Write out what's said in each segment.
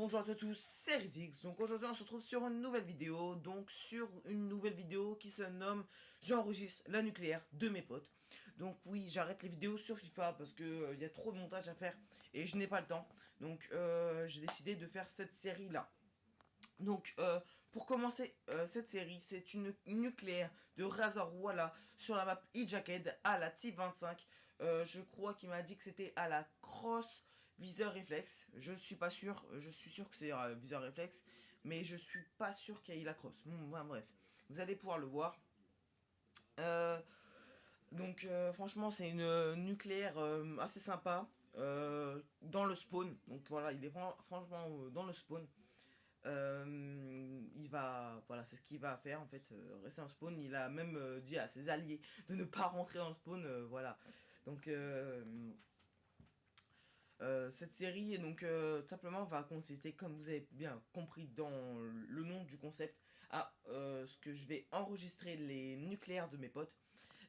Bonjour à tous, c'est Rizix. Donc aujourd'hui on se retrouve sur une nouvelle vidéo. Donc sur une nouvelle vidéo qui se nomme J'enregistre la nucléaire de mes potes. Donc oui, j'arrête les vidéos sur FIFA parce que y a trop de montage à faire et je n'ai pas le temps. Donc j'ai décidé de faire cette série là. Donc pour commencer cette série, c'est une nucléaire de Razorwala sur la map E-Jacket à la type 25. Je crois qu'il m'a dit que c'était à la cross viseur réflexe. Je suis pas sûr, je suis sûr que c'est viseur réflexe, mais je suis pas sûr qu'il y ait la cross. Bon, bref, vous allez pouvoir le voir. Donc franchement c'est une nucléaire assez sympa dans le spawn. Donc voilà, il est franchement dans le spawn. Il va, voilà, c'est ce qu'il va faire en fait, rester en spawn. Il a même dit à ses alliés de ne pas rentrer dans le spawn, voilà. Donc cette série donc tout simplement va consister, comme vous avez bien compris dans le nom du concept, à ce que je vais enregistrer les nucléaires de mes potes.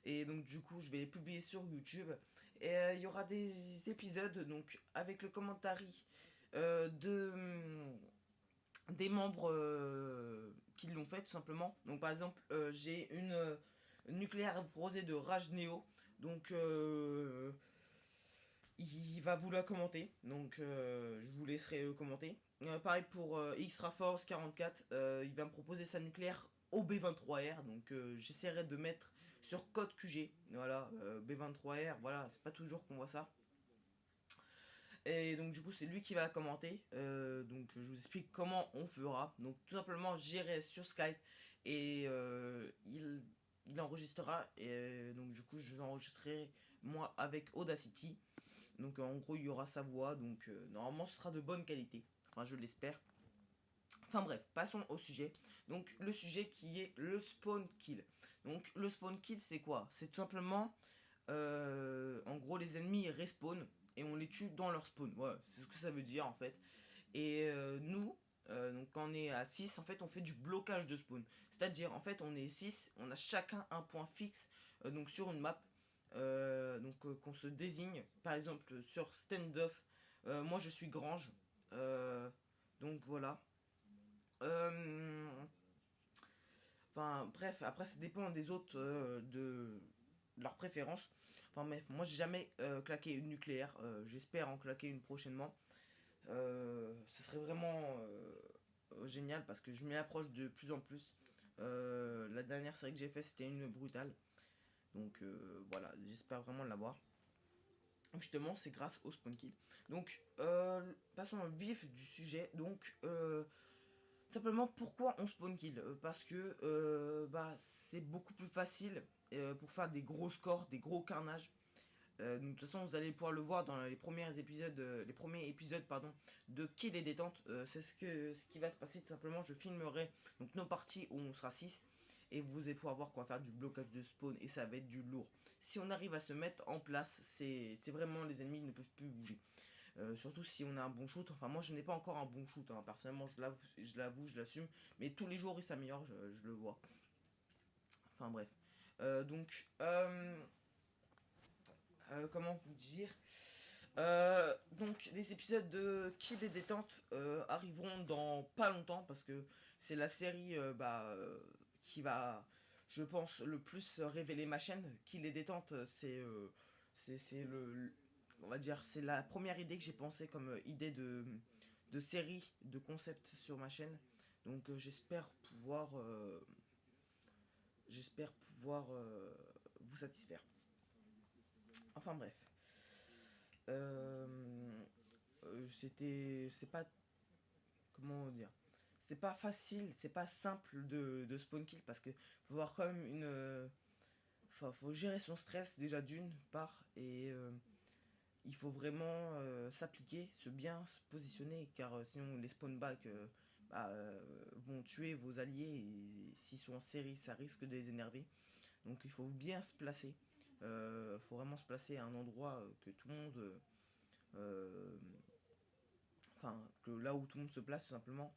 Et donc du coup je vais les publier sur YouTube. Et il y aura des épisodes donc avec le commentaire des membres qui l'ont fait tout simplement. Donc par exemple j'ai une nucléaire rosée de Rage Neo. Donc il va vous la commenter. Donc je vous laisserai le commenter. Pareil pour Xtra Force 44. Il va me proposer sa nucléaire au B23R. Donc j'essaierai de mettre sur code QG. Voilà, B23R. Voilà, c'est pas toujours qu'on voit ça. Et donc du coup c'est lui qui va la commenter. Donc je vous explique comment on fera. Donc tout simplement j'irai sur Skype et il enregistrera. Et donc du coup je l'enregistrerai moi avec Audacity. Donc en gros il y aura sa voix. Donc normalement ce sera de bonne qualité. Enfin je l'espère. Enfin bref, passons au sujet. Donc le sujet qui est le spawn kill. Donc le spawn kill c'est quoi? C'est tout simplement en gros les ennemis respawn et on les tue dans leur spawn. Voilà, c'est ce que ça veut dire en fait. Et nous, donc quand on est à 6, en fait on fait du blocage de spawn. C'est-à-dire en fait on est 6, on a chacun un point fixe donc sur une map. Qu'on se désigne. Par exemple sur standoff, moi je suis Grange. Donc voilà. Enfin bref, après ça dépend des autres de leur préférence. Enfin bref, moi j'ai jamais claqué une nucléaire. J'espère en claquer une prochainement. Ce serait vraiment génial parce que je m'y approche de plus en plus. La dernière série que j'ai fait c'était une brutale. Donc voilà, j'espère vraiment l'avoir. Justement, c'est grâce au spawn kill. Donc, passons au vif du sujet. Donc, simplement, pourquoi on spawn kill? Parce que c'est beaucoup plus facile pour faire des gros scores, des gros carnages. Donc, de toute façon, vous allez pouvoir le voir dans les premiers épisodes, pardon, de Kill et Détente. C'est ce qui va se passer. Tout simplement, je filmerai donc nos parties où on sera 6 et vous allez pouvoir voir quoi faire du blocage de spawn et ça va être du lourd. Si on arrive à se mettre en place, c'est vraiment les ennemis ne peuvent plus bouger. Surtout si on a un bon shoot. Enfin, moi je n'ai pas encore un bon shoot. Hein. Personnellement, je l'avoue, je l'assume. Mais tous les jours il s'améliore, je le vois. Enfin bref. Comment vous dire, donc les épisodes de Kill et Détente arriveront dans pas longtemps parce que c'est la série qui va, je pense, le plus révéler ma chaîne. Kill et Détente, c'est le, on va dire, c'est la première idée que j'ai pensé comme idée de série, de concept sur ma chaîne. Donc j'espère pouvoir vous satisfaire. Enfin bref. C'est pas, comment dire, c'est pas facile, c'est pas simple de spawn kill parce que faut avoir quand même faut gérer son stress déjà d'une part et il faut vraiment s'appliquer, bien se positionner car sinon les spawn back vont tuer vos alliés et s'ils sont en série ça risque de les énerver. Donc il faut bien se placer. Faut vraiment se placer à un endroit que tout le monde enfin que là où tout le monde se place tout simplement.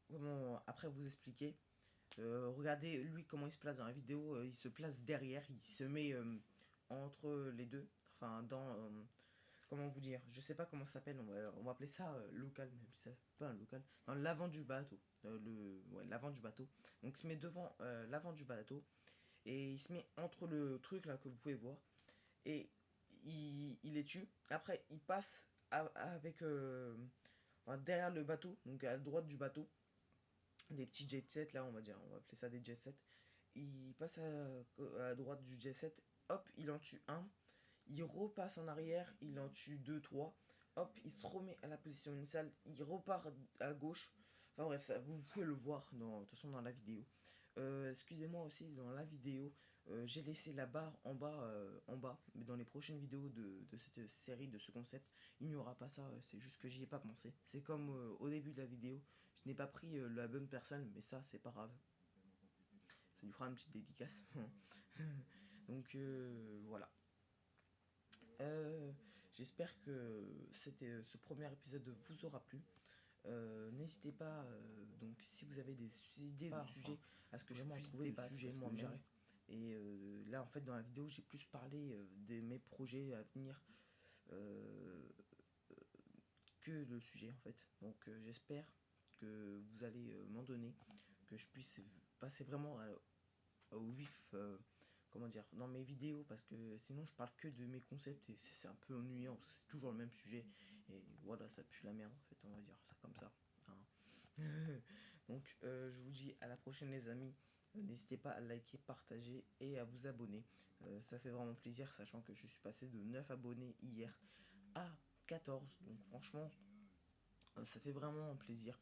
Comment après vous expliquer, regardez lui comment il se place dans la vidéo, il se place derrière, il se met entre les deux, enfin comment vous dire, je sais pas comment ça s'appelle, on va appeler ça local, même si c'est pas un local, dans l'avant du bateau, l'avant du bateau. Donc il se met devant l'avant du bateau et il se met entre le truc là que vous pouvez voir et il les tue. Après il passe avec enfin, derrière le bateau, donc à la droite du bateau, des petits jet sets là, on va dire, on va appeler ça des jet sets. Il passe à droite du jet set, hop, il en tue un, il repasse en arrière, il en tue deux trois, hop, il se remet à la position initiale, il repart à gauche. Enfin bref, ça, vous pouvez le voir de toute façon dans la vidéo. Excusez-moi aussi, dans la vidéo, j'ai laissé la barre en bas, mais dans les prochaines vidéos de cette série, de ce concept, il n'y aura pas ça, c'est juste que j'y ai pas pensé. C'est comme au début de la vidéo, je n'ai pas pris la bonne personne, mais ça, c'est pas grave. Ça lui fera une petite dédicace. Donc voilà. J'espère que ce premier épisode vous aura plu. N'hésitez pas, donc si vous avez des idées de sujets, à ce que je puisse trouver des sujets moi-même. Et là, en fait, dans la vidéo, j'ai plus parlé de mes projets à venir que le sujet, en fait. Donc j'espère que vous allez m'en donner, que je puisse passer vraiment au vif, comment dire, dans mes vidéos, parce que sinon je parle que de mes concepts et c'est un peu ennuyant, parce que c'est toujours le même sujet et voilà, ça pue la merde en fait, on va dire ça comme ça, hein. Donc je vous dis à la prochaine les amis. N'hésitez pas à liker, partager et à vous abonner. Ça fait vraiment plaisir, sachant que je suis passé de 9 abonnés hier à 14. Donc franchement, ça fait vraiment plaisir.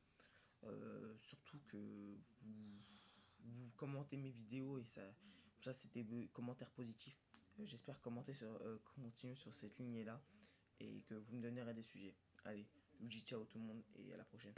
Surtout que vous commentez mes vidéos et ça c'était des commentaires positifs. J'espère continuer sur cette lignée là et que vous me donnerez des sujets. Allez, je vous dis ciao tout le monde et à la prochaine.